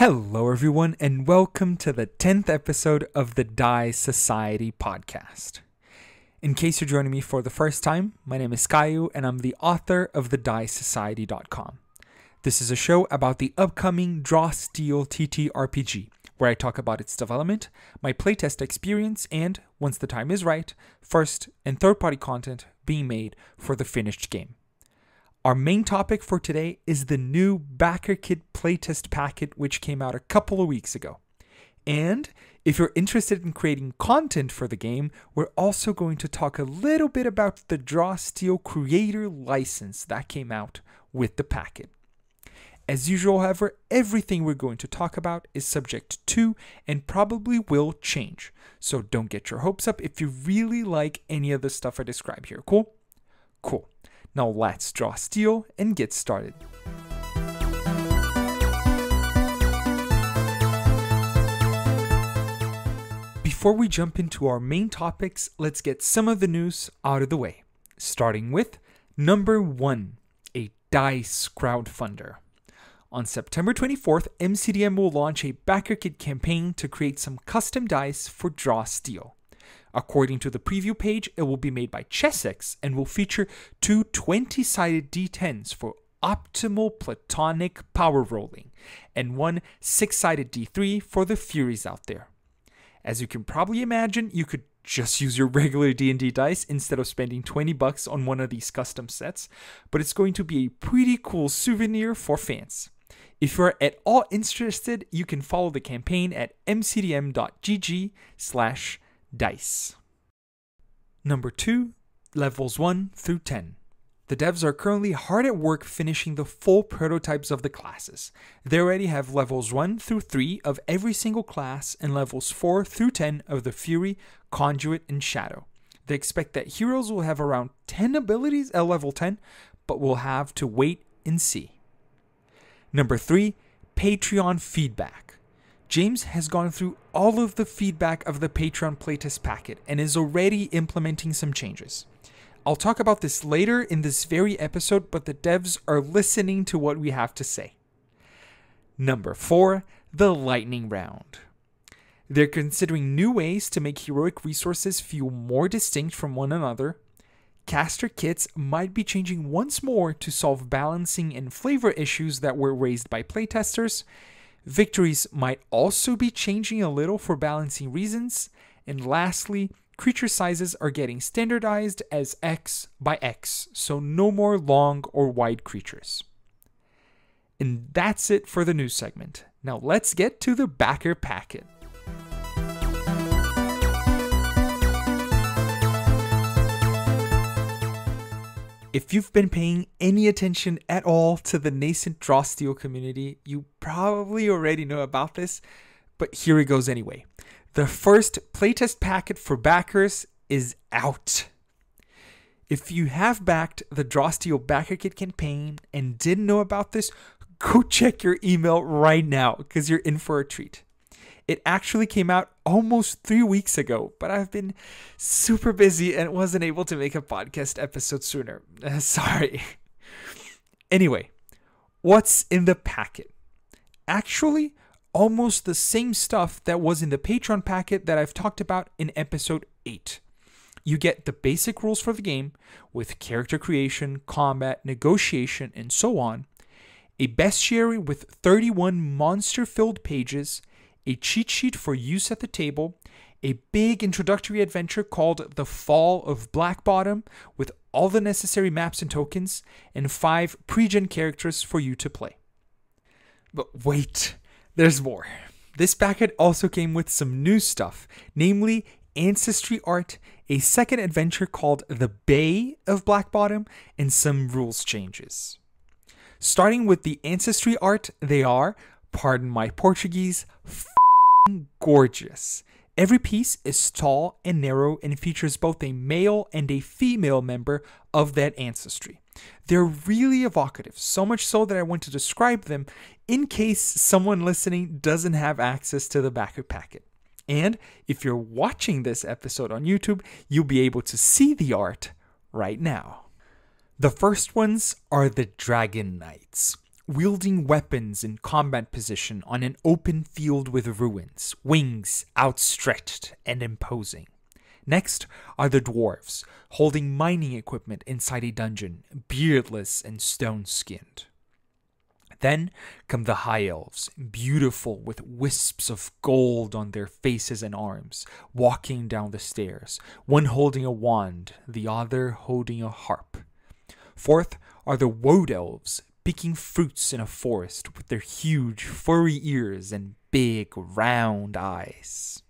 Hello, everyone, and welcome to the 10th episode of the Dice Society podcast. In case you're joining me for the first time, my name is Caio, and I'm the author of thedicesociety.com. This is a show about the upcoming Draw Steal TTRPG, where I talk about its development, my playtest experience, and, once the time is right, first and third-party content being made for the finished game. Our main topic for today is the new BackerKit playtest packet, which came out a couple of weeks ago. And if you're interested in creating content for the game, we're also going to talk a little bit about the Draw Steal creator license that came out with the packet. As usual, however, everything we're going to talk about is subject to and probably will change. So don't get your hopes up if you really like any of the stuff I describe here. Cool? Cool. Now let's draw steal and get started. Before we jump into our main topics, let's get some of the news out of the way. Starting with number 1, a DICE crowdfunder. On September 24th, MCDM will launch a BackerKit campaign to create some custom dice for Draw Steal. According to the preview page, it will be made by Chessex and will feature 2 20-sided D10s for optimal platonic power rolling and 1 6-sided D3 for the Furies out there. As you can probably imagine, you could just use your regular D&D dice instead of spending $20 on one of these custom sets, but it's going to be a pretty cool souvenir for fans. If you're at all interested, you can follow the campaign at mcdm.gg/dice. Number 2, levels 1 through 10. The devs are currently hard at work finishing the full prototypes of the classes. They already have levels 1 through 3 of every single class and levels 4 through 10 of the Fury, Conduit, and Shadow. They expect that heroes will have around 10 abilities at level 10, but we'll have to wait and see. Number 3, Patreon feedback. James has gone through all of the feedback of the Patreon playtest packet and is already implementing some changes. I'll talk about this later in this very episode, but the devs are listening to what we have to say. Number 4, the lightning round. They're considering new ways to make heroic resources feel more distinct from one another. Caster kits might be changing once more to solve balancing and flavor issues that were raised by playtesters. Victories might also be changing a little for balancing reasons. And lastly, creature sizes are getting standardized as X by X, so no more long or wide creatures. And that's it for the news segment. Now let's get to the backer packet. If you've been paying any attention at all to the nascent Draw Steal community, you probably already know about this, but here it goes anyway. The first playtest packet for backers is out. If you have backed the Draw Steal BackerKit campaign and didn't know about this, go check your email right now because you're in for a treat. It actually came out almost 3 weeks ago, but I've been super busy and wasn't able to make a podcast episode sooner. Sorry. Anyway, what's in the packet? Actually, almost the same stuff that was in the Patreon packet that I've talked about in episode 8. You get the basic rules for the game with character creation, combat, negotiation, and so on. A bestiary with 31 monster-filled pages, a cheat sheet for use at the table, a big introductory adventure called The Fall of Blackbottom with all the necessary maps and tokens, and 5 pre-gen characters for you to play. But wait, there's more. This packet also came with some new stuff, namely ancestry art, a second adventure called The Bay of Blackbottom, and some rules changes. Starting with the ancestry art, they are, pardon my Portuguese, gorgeous. Every piece is tall and narrow and features both a male and a female member of that ancestry. They're really evocative, so much so that I want to describe them in case someone listening doesn't have access to the backer packet. And if you're watching this episode on YouTube, you'll be able to see the art right now. The first ones are the Dragon Knights. wielding weapons in combat position on an open field with ruins, wings outstretched and imposing. Next are the dwarves, holding mining equipment inside a dungeon, beardless and stone-skinned. Then come the high elves, beautiful with wisps of gold on their faces and arms, walking down the stairs, one holding a wand, the other holding a harp. Fourth are the woad elves, picking fruits in a forest with their huge furry ears and big round eyes.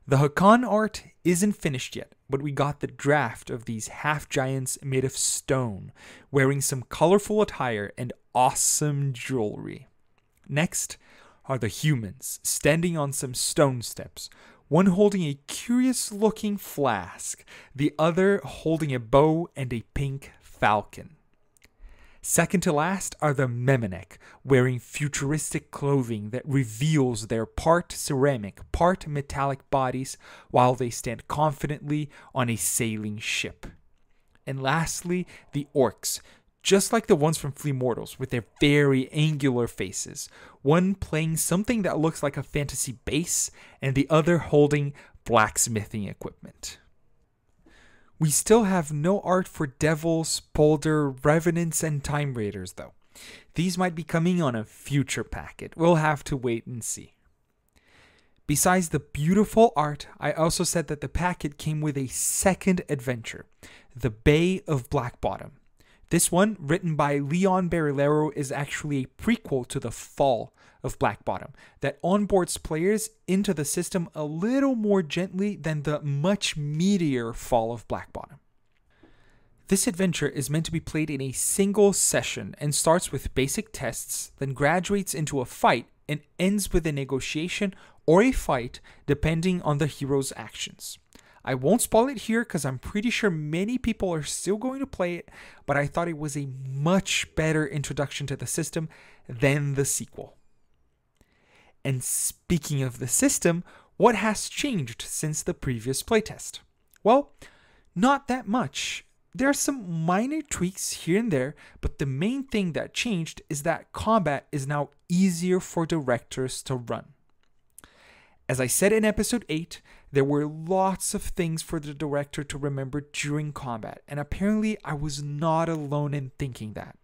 The Hakan art isn't finished yet, but we got the draft of these half-giants made of stone, wearing some colorful attire and awesome jewelry. Next are the humans, standing on some stone steps, one holding a curious-looking flask, the other holding a bow and a pink falcon. Second to last are the Memenek, wearing futuristic clothing that reveals their part ceramic, part metallic bodies while they stand confidently on a sailing ship. And lastly, the orcs, just like the ones from Flea Mortals, with their very angular faces, one playing something that looks like a fantasy base, and the other holding blacksmithing equipment. We still have no art for Devils, Polder, Revenants, and Time Raiders, though. These might be coming on a future packet. We'll have to wait and see. Besides the beautiful art, I also said that the packet came with a second adventure, The Bay of Black Bottom. This one, written by Leon Barilaro, is actually a prequel to The Fall of Black Bottom that onboards players into the system a little more gently than the much meatier Fall of Black Bottom. This adventure is meant to be played in a single session and starts with basic tests, then graduates into a fight and ends with a negotiation or a fight depending on the hero's actions. I won't spoil it here because I'm pretty sure many people are still going to play it, but I thought it was a much better introduction to the system than the sequel. And speaking of the system, what has changed since the previous playtest? Well, not that much. There are some minor tweaks here and there, but the main thing that changed is that combat is now easier for directors to run. As I said in episode 8, there were lots of things for the director to remember during combat, and apparently I was not alone in thinking that.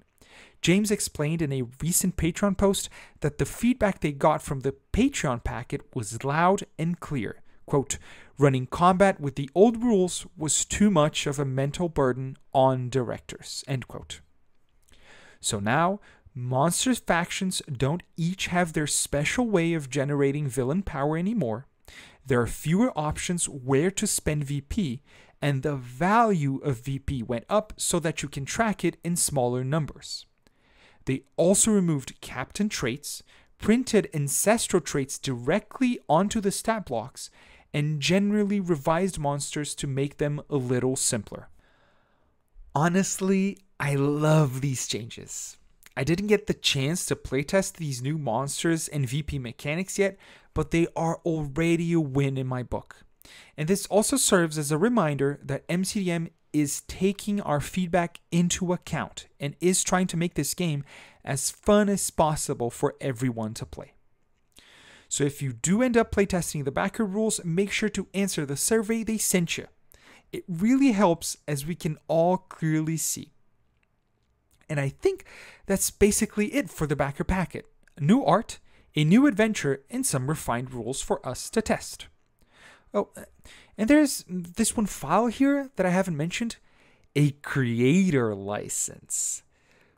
James explained in a recent Patreon post that the feedback they got from the Patreon packet was loud and clear. Quote, running combat with the old rules was too much of a mental burden on directors. End quote. So now, monsters factions don't each have their special way of generating villain power anymore. There are fewer options where to spend VP, and the value of VP went up so that you can track it in smaller numbers. They also removed captain traits, printed ancestral traits directly onto the stat blocks, and generally revised monsters to make them a little simpler. Honestly, I love these changes. I didn't get the chance to playtest these new monsters and VP mechanics yet, but they are already a win in my book. And this also serves as a reminder that MCDM is taking our feedback into account and is trying to make this game as fun as possible for everyone to play. So if you do end up playtesting the backer rules, make sure to answer the survey they sent you. It really helps as we can all clearly see. And I think that's basically it for the backer packet. New art, a new adventure, and some refined rules for us to test. Oh, and there's this one file here that I haven't mentioned, a creator license.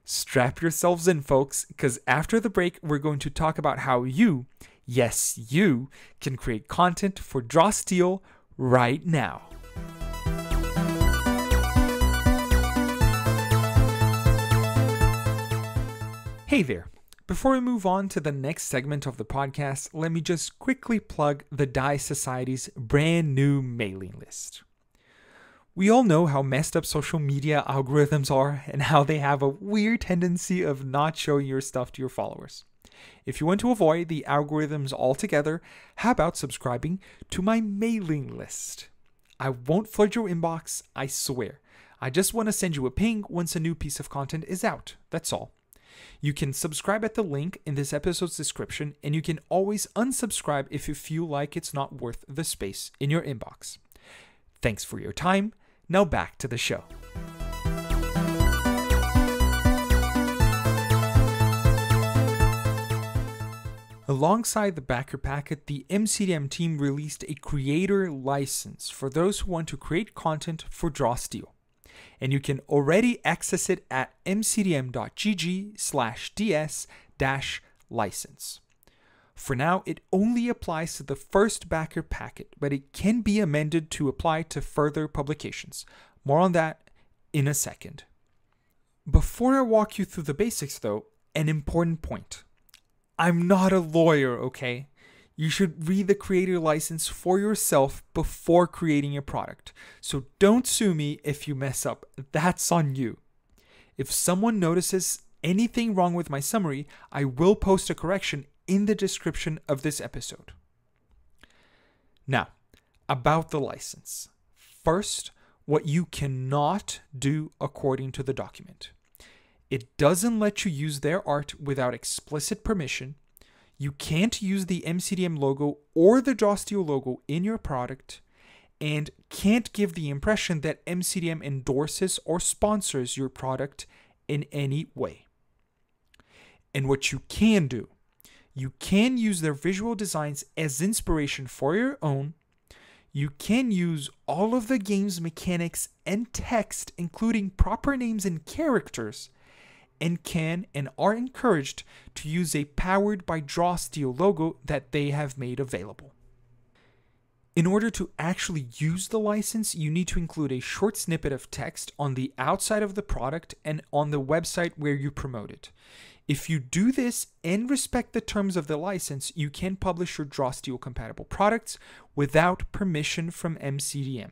Strap yourselves in, folks, because after the break, we're going to talk about how you, yes, you, can create content for Draw Steel right now. Hey there. Before we move on to the next segment of the podcast, let me just quickly plug the Dice Society's brand new mailing list. We all know how messed up social media algorithms are and how they have a weird tendency of not showing your stuff to your followers. If you want to avoid the algorithms altogether, how about subscribing to my mailing list? I won't flood your inbox, I swear. I just want to send you a ping once a new piece of content is out, that's all. You can subscribe at the link in this episode's description, and you can always unsubscribe if you feel like it's not worth the space in your inbox. Thanks for your time. Now back to the show. Alongside the BackerKit, the MCDM team released a creator license for those who want to create content for DrawSteel. And you can already access it at mcdm.gg/ds-license. For now, it only applies to the first BackerKit, but it can be amended to apply to further publications. More on that in a second. Before I walk you through the basics though, an important point. I'm not a lawyer, okay? You should read the creator license for yourself before creating a product. So don't sue me if you mess up. That's on you. If someone notices anything wrong with my summary, I will post a correction in the description of this episode. Now, about the license. First, what you cannot do according to the document. It doesn't let you use their art without explicit permission. You can't use the MCDM logo or the DrawSteel logo in your product, and can't give the impression that MCDM endorses or sponsors your product in any way. And what you can do, you can use their visual designs as inspiration for your own. You can use all of the game's mechanics and text, including proper names and characters, and can and are encouraged to use a powered by DrawSteel logo that they have made available. In order to actually use the license, you need to include a short snippet of text on the outside of the product and on the website where you promote it. If you do this and respect the terms of the license, you can publish your DrawSteel compatible products without permission from MCDM.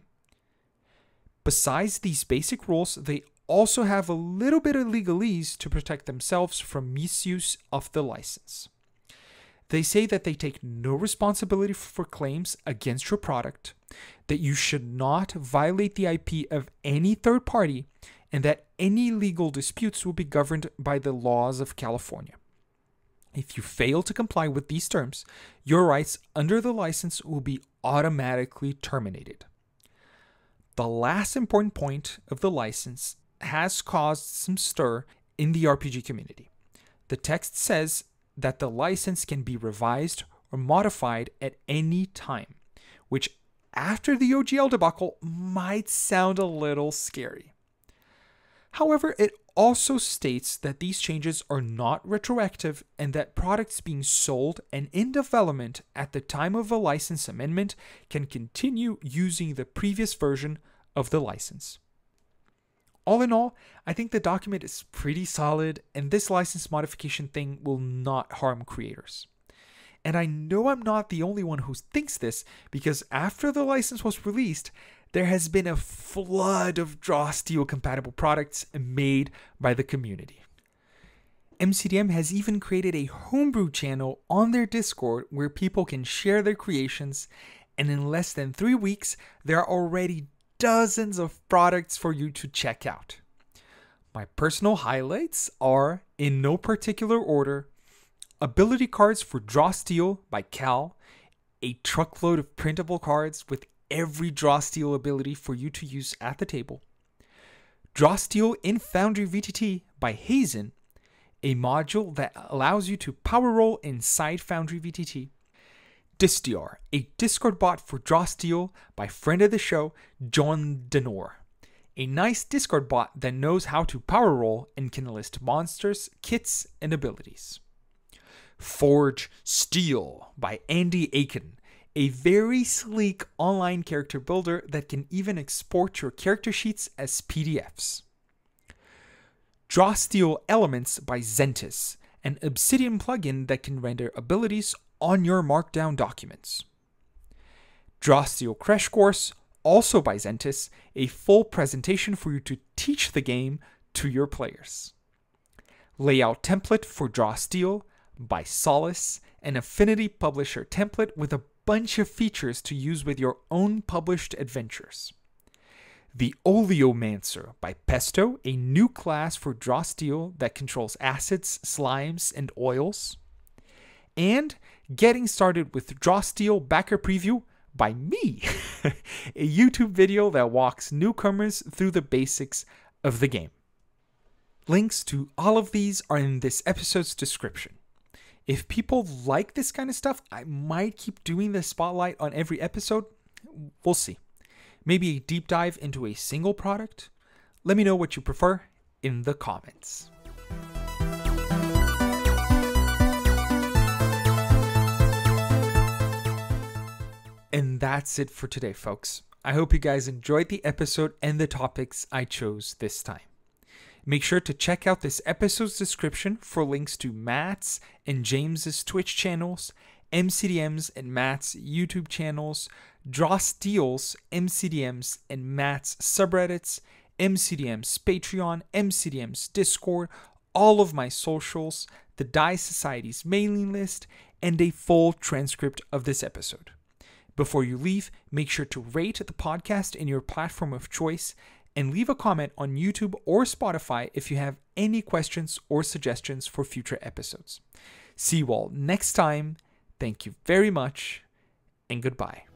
Besides these basic rules, they also have a little bit of legalese to protect themselves from misuse of the license. They say that they take no responsibility for claims against your product, that you should not violate the IP of any third party, and that any legal disputes will be governed by the laws of California. If you fail to comply with these terms, your rights under the license will be automatically terminated. The last important point of the license has caused some stir in the RPG community. The text says that the license can be revised or modified at any time, which after the OGL debacle might sound a little scary. However, it also states that these changes are not retroactive and that products being sold and in development at the time of a license amendment can continue using the previous version of the license. All in all, I think the document is pretty solid, and this license modification thing will not harm creators. And I know I'm not the only one who thinks this, because after the license was released, there has been a flood of DrawSteel compatible products made by the community. MCDM has even created a homebrew channel on their Discord where people can share their creations, and in less than 3 weeks, there are already dozens of products for you to check out. My personal highlights are, in no particular order, ability cards for DrawSteel by Cal, a truckload of printable cards with every DrawSteel ability for you to use at the table, DrawSteel in Foundry VTT by Hazen, a module that allows you to power roll inside Foundry VTT, Disdiar, a Discord bot for DrawSteel by friend of the show, John Denor. A nice Discord bot that knows how to power roll and can list monsters, kits, and abilities. Forge Steel by Andy Aiken, a very sleek online character builder that can even export your character sheets as PDFs. DrawSteel Elements by Zentis, an Obsidian plugin that can render abilities on your Markdown documents. DrawSteel Crash Course, also by Zentis, a full presentation for you to teach the game to your players. Layout Template for DrawSteel by Solace, an Affinity Publisher template with a bunch of features to use with your own published adventures. The Oleomancer by Pesto, a new class for draw steel that controls acids, slimes, and oils. And Getting Started with Draw Steel Backer Preview by me, a YouTube video that walks newcomers through the basics of the game. Links to all of these are in this episode's description. If people like this kind of stuff, I might keep doing the spotlight on every episode. We'll see. Maybe a deep dive into a single product. Let me know what you prefer in the comments. And that's it for today, folks. I hope you guys enjoyed the episode and the topics I chose this time. Make sure to check out this episode's description for links to Matt's and James's Twitch channels, MCDM's and Matt's YouTube channels, Draw Steel's, MCDM's and Matt's subreddits, MCDM's Patreon, MCDM's Discord, all of my socials, the Die Society's mailing list, and a full transcript of this episode. Before you leave, make sure to rate the podcast in your platform of choice and leave a comment on YouTube or Spotify if you have any questions or suggestions for future episodes. See you all next time. Thank you very much, and goodbye.